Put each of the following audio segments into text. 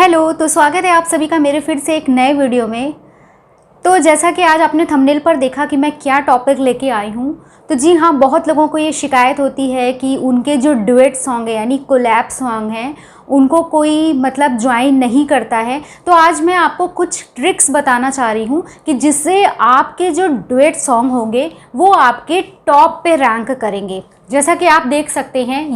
Hello, तो स्वागत है आप सभी का मेरे फिर से एक नए वीडियो में। तो जैसा कि आज आपने थंबनेल पर देखा कि मैं क्या टॉपिक लेके आई हूँ, तो जी हाँ, बहुत लोगों को ये शिकायत होती है कि उनके जो डुएट सॉन्ग है यानी कोलैब सॉन्ग हैं उनको कोई मतलब ज्वाइन नहीं करता है। तो आज मैं आपको कुछ ट्रिक्स बताना चाह रही हूँ कि जिससे आपके जो डुएट सॉन्ग होंगे वो आपके टॉप पे रैंक करेंगे। जैसा कि आप देख सकते हैं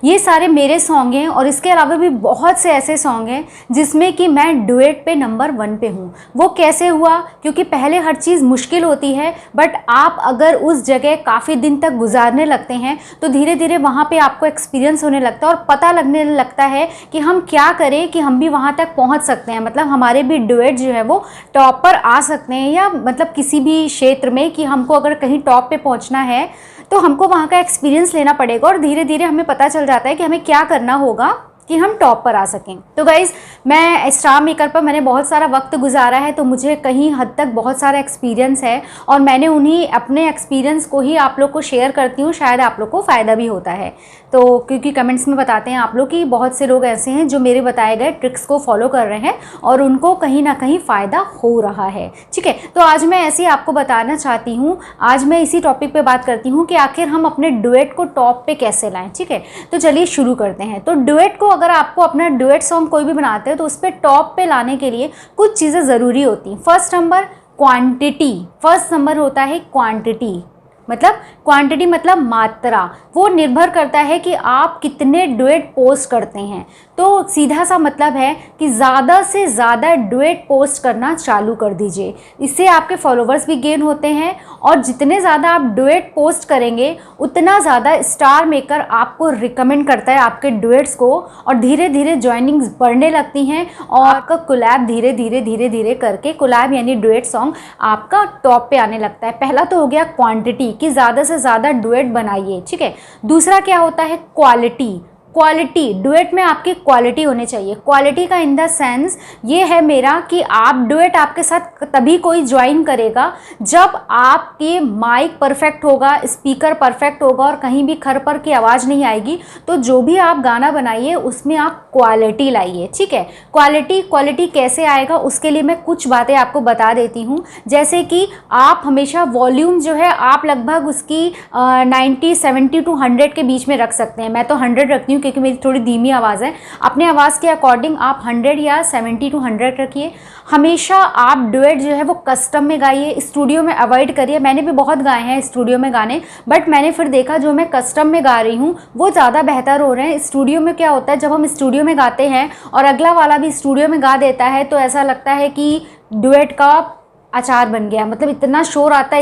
ये सारे मेरे सॉन्ग हैं और इसके अलावा भी बहुत से ऐसे सॉन्ग हैं जिसमें कि मैं डुएट पे नंबर 1 पे हूँ। वो कैसे हुआ? क्योंकि पहले हर चीज़ मुश्किल होती है, बट आप अगर उस जगह काफ़ी दिन तक गुजारने लगते हैं तो धीरे धीरे वहाँ पे आपको एक्सपीरियंस होने लगता है और पता लगने लगता है कि हम क्या करें कि हम भी वहाँ तक पहुँच सकते हैं, मतलब हमारे भी डुएट जो है वो टॉप पर आ सकते हैं, या मतलब किसी भी क्षेत्र में कि हमको अगर कहीं टॉप पे पहुँचना है तो हमको वहाँ का एक्सपीरियंस लेना पड़ेगा और धीरे धीरे हमें पता चल जाता है कि हमें क्या करना होगा कि हम टॉप पर आ सकें। तो गाइज़, मैं स्टार मेकर पर मैंने बहुत सारा वक्त गुजारा है, तो मुझे कहीं हद तक बहुत सारा एक्सपीरियंस है और मैंने उन्हीं अपने एक्सपीरियंस को ही आप लोग को शेयर करती हूँ, शायद आप लोग को फ़ायदा भी होता है। तो क्योंकि कमेंट्स में बताते हैं आप लोग कि बहुत से लोग ऐसे हैं जो मेरे बताए गए ट्रिक्स को फॉलो कर रहे हैं और उनको कहीं ना कहीं फ़ायदा हो रहा है। ठीक है, तो आज मैं ऐसे ही आपको बताना चाहती हूँ, आज मैं इसी टॉपिक पे बात करती हूँ कि आखिर हम अपने डुएट को टॉप पे कैसे लाएं। ठीक है, तो चलिए शुरू करते हैं। तो डुएट को अगर आपको अपना डुएट सॉन्ग कोई भी बनाते हो तो उस पर टॉप पे लाने के लिए कुछ चीज़ें ज़रूरी होती हैं। First number quantity, first number होता है क्वांटिटी। मतलब क्वांटिटी मतलब मात्रा, वो निर्भर करता है कि आप कितने डुएट पोस्ट करते हैं। तो सीधा सा मतलब है कि ज़्यादा से ज़्यादा डुएट पोस्ट करना चालू कर दीजिए, इससे आपके फॉलोवर्स भी गेन होते हैं और जितने ज़्यादा आप डुएट पोस्ट करेंगे उतना ज़्यादा स्टार मेकर आपको रिकमेंड करता है आपके डुएट्स को और धीरे धीरे ज्वाइनिंग्स बढ़ने लगती हैं और आपका कोलैब धीरे धीरे करके, कोलैब यानी डुएट सॉन्ग आपका टॉप पे आने लगता है। पहला तो हो गया क्वांटिटी कि ज़्यादा से ज़्यादा डुएट बनाइए। ठीक है, दूसरा क्या होता है क्वालिटी। क्वालिटी, डुएट में आपकी क्वालिटी होनी चाहिए। क्वालिटी का इन द सेंस ये है मेरा कि आप डुएट आपके साथ तभी कोई ज्वाइन करेगा जब आपके माइक परफेक्ट होगा, स्पीकर परफेक्ट होगा और कहीं भी खर पर की आवाज़ नहीं आएगी। तो जो भी आप गाना बनाइए उसमें आप क्वालिटी लाइए। ठीक है, क्वालिटी कैसे आएगा उसके लिए मैं कुछ बातें आपको बता देती हूँ। जैसे कि आप हमेशा वॉल्यूम जो है आप लगभग उसकी 90, 70 to 100 के बीच में रख सकते हैं। मैं तो 100 रखती हूँ क्योंकि मेरी थोड़ी धीमी आवाज़ है। अपने आवाज़ के अकॉर्डिंग आप 100 या 70 to 100 रखिए। हमेशा आप डुएट जो है वो कस्टम में गाइए, स्टूडियो में अवॉइड करिए। मैंने भी बहुत गाए हैं स्टूडियो में गाने, बट मैंने फिर देखा जो मैं कस्टम में गा रही हूँ वो ज़्यादा बेहतर हो रहे हैं। स्टूडियो में क्या होता है, जब हम स्टूडियो में गाते हैं और अगला वाला भी स्टूडियो में गा देता है तो ऐसा लगता है कि डुएट का अचार बन गया, मतलब इतना शोर आता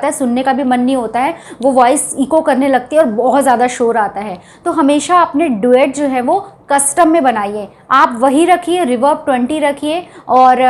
है सुनने का भी मन नहीं होता है, वो वॉइस इको करने लगती है और बहुत ज़्यादा शोर आता है। तो हमेशा अपने डुएट जो है वो कस्टम में बनाइए। आप वही रखिए, रिवर्ब 20 रखिए और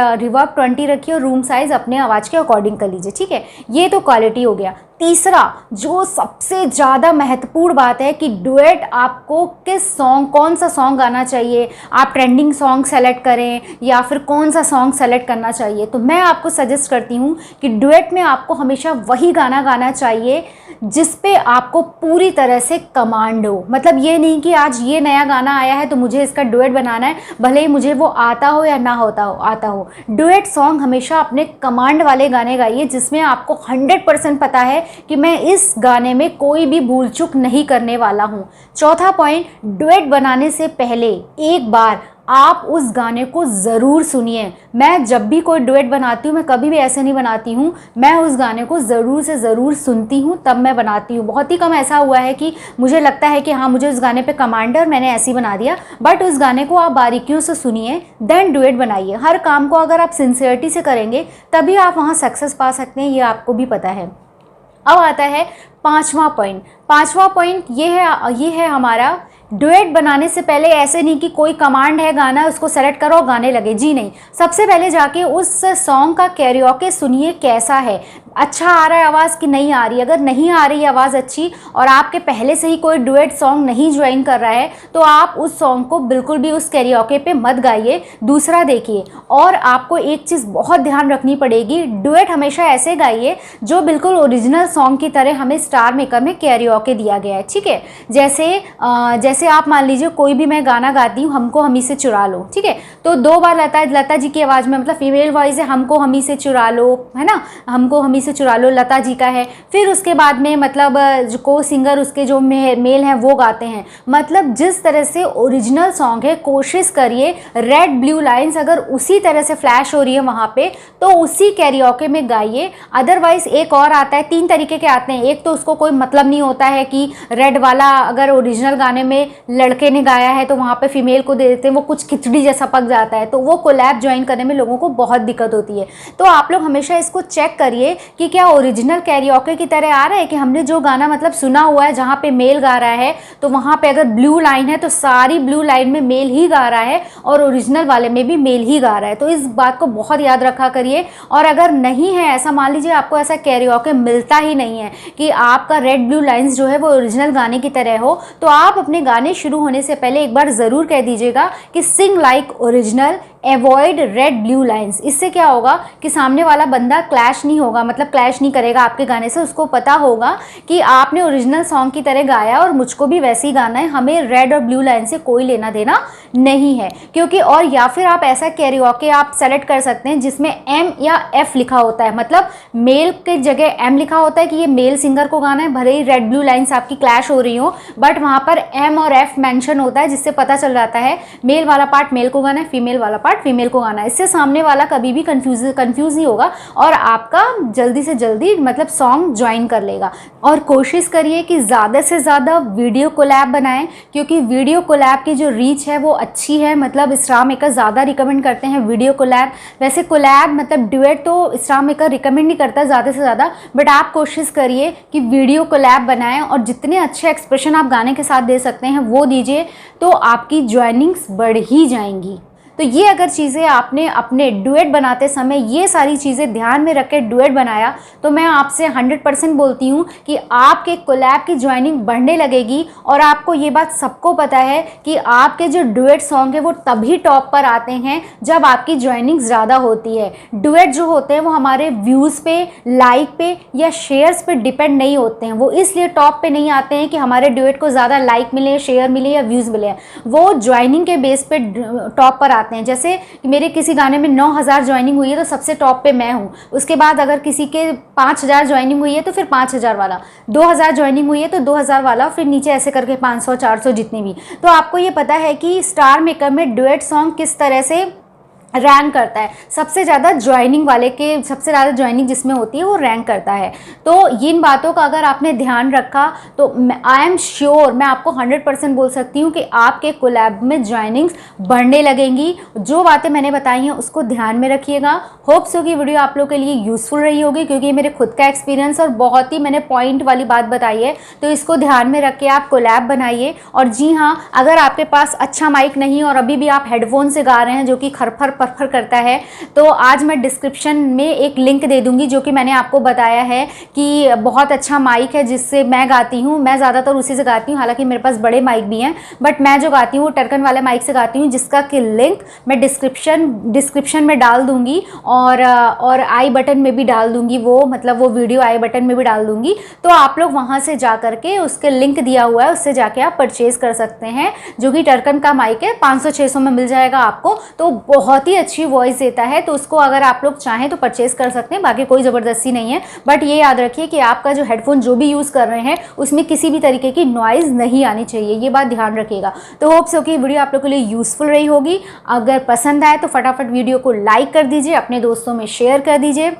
रूम साइज़ अपने आवाज़ के अकॉर्डिंग कर लीजिए। ठीक है, ये तो क्वालिटी हो गया। तीसरा जो सबसे ज़्यादा महत्वपूर्ण बात है कि डुएट आपको कौन सा सॉन्ग गाना चाहिए, आप ट्रेंडिंग सॉन्ग सेलेक्ट करें या फिर कौन सा सॉन्ग सेलेक्ट करना चाहिए। तो मैं आपको सजेस्ट करती हूँ कि डुएट में आपको हमेशा वही गाना गाना चाहिए जिस पे आपको पूरी तरह से कमांड हो। मतलब ये नहीं कि आज ये नया गाना आया है तो मुझे इसका डुएट बनाना है, भले ही मुझे वो आता हो या ना आता हो। डुएट सॉन्ग हमेशा अपने कमांड वाले गाने गाइए जिसमें आपको 100% पता है कि मैं इस गाने में कोई भी भूल चूक नहीं करने वाला हूँ। चौथा पॉइंट, डुएट बनाने से पहले एक बार आप उस गाने को ज़रूर सुनिए। मैं जब भी कोई डुएट बनाती हूँ मैं कभी भी ऐसे नहीं बनाती हूँ, मैं उस गाने को ज़रूर से ज़रूर सुनती हूँ तब मैं बनाती हूँ। बहुत ही कम ऐसा हुआ है कि मुझे लगता है कि हाँ मुझे उस गाने पे कमांड है और मैंने ऐसे ही बना दिया, बट उस गाने को आप बारीकियों से सुनिए देन डुएट बनाइए। हर काम को अगर आप सिंसियरिटी से करेंगे तभी आप वहाँ सक्सेस पा सकते हैं, ये आपको भी पता है। अब आता है पाँचवा पॉइंट ये है हमारा डुएट बनाने से पहले ऐसे नहीं कि कोई कमांड है गाना है उसको सेलेक्ट करो और गाने लगे, जी नहीं। सबसे पहले जाके उस सॉन्ग का कैरियोके सुनिए कैसा है, अच्छा आ रहा है आवाज़ कि नहीं आ रही। अगर नहीं आ रही आवाज़ अच्छी और आपके पहले से ही कोई डुएट सॉन्ग नहीं ज्वाइन कर रहा है तो आप उस सॉन्ग को बिल्कुल भी उस कैरियोके पे मत गाइए। दूसरा देखिए, और आपको एक चीज़ बहुत ध्यान रखनी पड़ेगी, डुएट हमेशा ऐसे गाइए जो बिल्कुल ओरिजिनल सॉन्ग की तरह हमें स्टार मेकर में कैरियोके दिया गया है। ठीक है, जैसे जैसे आप मान लीजिए कोई भी मैं गाना गाती हूँ, हमको हमी से चुरा लो, ठीक है, तो 2 बार लता जी की आवाज़ में, मतलब फीमेल वॉइस है, हमको हमी से चुरा लो, है ना, हमको हमी से चुरा लो लता जी का है। फिर उसके बाद में मतलब जो को सिंगर उसके जो मेल हैं वो गाते हैं। मतलब जिस तरह से ओरिजिनल सॉन्ग है, कोशिश करिए रेड ब्लू लाइन्स अगर उसी तरह से फ्लैश हो रही है वहाँ पे, तो उसी कैरियोके में गाइए। अदरवाइज एक और आता है, 3 तरीके के आते हैं। एक तो उसको कोई मतलब नहीं होता है कि रेड वाला अगर ओरिजिनल गाने में लड़के ने गाया है तो वहाँ पे फीमेल को दे देते हैं, वो कुछ खिचड़ी जैसा पक जाता है, तो वो कोलैब ज्वाइन करने में लोगों को बहुत दिक्कत होती है। तो आप लोग हमेशा इसको चेक करिए कि क्या ओरिजिनल कैरियोके की तरह आ रहा है, कि हमने जो गाना मतलब सुना हुआ है जहाँ पे मेल गा रहा है, तो वहाँ पे अगर ब्लू लाइन है तो सारी ब्लू लाइन में मेल ही गा रहा है और ओरिजिनल वाले में भी मेल ही गा रहा है। तो इस बात को बहुत याद रखा करिए। और अगर नहीं है ऐसा, मान लीजिए आपको ऐसा कैरियोके मिलता ही नहीं है कि आपका रेड ब्लू लाइन्स जो है वो ओरिजिनल गाने की तरह हो, तो आप अपने गाने शुरू होने से पहले एक बार ज़रूर कह दीजिएगा कि sing like original, avoid red blue lines. इससे क्या होगा कि सामने वाला बंदा क्लैश नहीं होगा, मतलब क्लैश नहीं करेगा आपके गाने से। उसको पता होगा कि आपने ओरिजिनल सॉन्ग की तरह गाया और मुझको भी वैसे ही गाना है, हमें रेड और ब्लू लाइन से कोई लेना देना नहीं है। क्योंकि और या फिर आप ऐसा कैरियोके आप सेलेक्ट कर सकते हैं जिसमें एम या एफ लिखा होता है, मतलब मेल के जगह एम लिखा होता है कि ये मेल सिंगर को गाना है, भले ही रेड ब्लू लाइन्स आपकी क्लैश हो रही हो, बट वहाँ पर एम और एफ मेंशन होता है, जिससे पता चल जाता है मेल वाला पार्ट मेल को गाना है, फीमेल वाला पार्ट फीमेल को गाना है। इससे सामने वाला कभी भी कंफ्यूज नहीं होगा और आपका जल्दी से जल्दी मतलब सॉन्ग ज्वाइन कर लेगा। और कोशिश करिए कि ज़्यादा से ज़्यादा वीडियो कोलैब बनाएं, क्योंकि वीडियो कोलैब की जो रीच है वो अच्छी है। मतलब स्टार मेकर ज़्यादा रिकमेंड करते हैं वीडियो कोलैब। वैसे कोलैब मतलब ड्यूएट तो स्टार मेकर रिकमेंड नहीं करता ज़्यादा से ज़्यादा, बट आप कोशिश करिए कि वीडियो कोलैब बनाएं और जितने अच्छे एक्सप्रेशन आप गाने के साथ दे सकते हैं वो दीजिए, तो आपकी ज्वाइनिंग्स बढ़ ही जाएंगी। तो ये अगर चीज़ें आपने अपने डुएट बनाते समय ये सारी चीज़ें ध्यान में रख के डुएट बनाया, तो मैं आपसे 100% बोलती हूँ कि आपके कोलैब की ज्वाइनिंग बढ़ने लगेगी। और आपको ये बात सबको पता है कि आपके जो डुएट सॉन्ग है वो तभी टॉप पर आते हैं जब आपकी ज्वाइनिंग ज़्यादा होती है। डुएट जो होते हैं वो हमारे व्यूज़ पे, लाइक पे या शेयर्स पे डिपेंड नहीं होते हैं। वो इसलिए टॉप पे नहीं आते हैं कि हमारे डुएट को ज़्यादा लाइक मिले, शेयर मिले या व्यूज़ मिले, वो ज्वाइनिंग के बेस पे टॉप पर आते हैं। जैसे मेरे किसी गाने में 9000 ज्वाइनिंग हुई है तो सबसे टॉप पे मैं हूँ। उसके बाद अगर किसी के 5000 ज्वाइनिंग हुई है तो फिर 5000 वाला, 2000 ज्वाइनिंग हुई है तो 2000 वाला, फिर नीचे ऐसे करके 500 400 जितनी भी। तो आपको ये पता है कि स्टार मेकर में डुएट सॉन्ग किस तरह से रैंक करता है। सबसे ज़्यादा ज्वाइनिंग वाले के, सबसे ज़्यादा ज्वाइनिंग जिसमें होती है वो रैंक करता है। तो इन बातों का अगर आपने ध्यान रखा तो आई एम श्योर, मैं आपको 100% बोल सकती हूँ कि आपके कोलैब में ज्वाइनिंग्स बढ़ने लगेंगी। जो बातें मैंने बताई हैं उसको ध्यान में रखिएगा। होप सो कि वीडियो आप लोग के लिए यूज़फुल रही होगी, क्योंकि ये मेरे खुद का एक्सपीरियंस और बहुत ही मैंने पॉइंट वाली बात बताई है। तो इसको ध्यान में रख के आप कोलैब बनाइए। और जी हाँ, अगर आपके पास अच्छा माइक नहीं और अभी भी आप हेडफोन से गा रहे हैं जो कि खरफर परफर करता है, तो आज मैं डिस्क्रिप्शन में एक लिंक दे दूंगी जो कि मैंने आपको बताया है कि बहुत अच्छा माइक है जिससे मैं गाती हूँ। मैं ज़्यादातर उसी से गाती हूँ, हालांकि मेरे पास बड़े माइक भी हैं, बट मैं जो गाती हूँ वो टर्कन वाले माइक से गाती हूँ, जिसका कि लिंक मैं डिस्क्रिप्शन में डाल दूंगी और आई बटन में भी डाल दूंगी। वो मतलब वो वीडियो आई बटन में भी डाल दूंगी, तो आप लोग वहाँ से जा करके उसके लिंक दिया हुआ है उससे जाके आप परचेज़ कर सकते हैं, जो कि टर्कन का माइक है। 500-600 में मिल जाएगा आपको। तो बहुत ही अच्छी वॉइस देता है, तो उसको अगर आप लोग चाहें तो परचेज़ कर सकते हैं। बाकी कोई ज़बरदस्ती नहीं है, बट ये याद रखिए कि आपका जो हेडफोन जो भी यूज़ कर रहे हैं उसमें किसी भी तरीके की नॉइज़ नहीं आनी चाहिए, ये बात ध्यान रखिएगा। तो होप सो कि वीडियो आप लोग के लिए यूज़फुल रही होगी। अगर पसंद आए तो फटाफट वीडियो को लाइक कर दीजिए, अपने दोस्तों में शेयर कर दीजिए,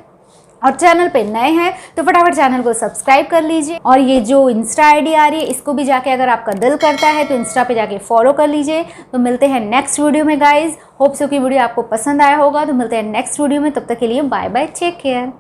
और चैनल पे नए हैं तो फटाफट चैनल को सब्सक्राइब कर लीजिए। और ये जो इंस्टा आईडी आ रही है इसको भी जाके अगर आपका दिल करता है तो इंस्टा पे जाके फॉलो कर लीजिए। तो मिलते हैं नेक्स्ट वीडियो में गाइज। होप सो कि वीडियो आपको पसंद आया होगा। तो मिलते हैं नेक्स्ट वीडियो में, तब तक के लिए बाय बाय, टेक केयर।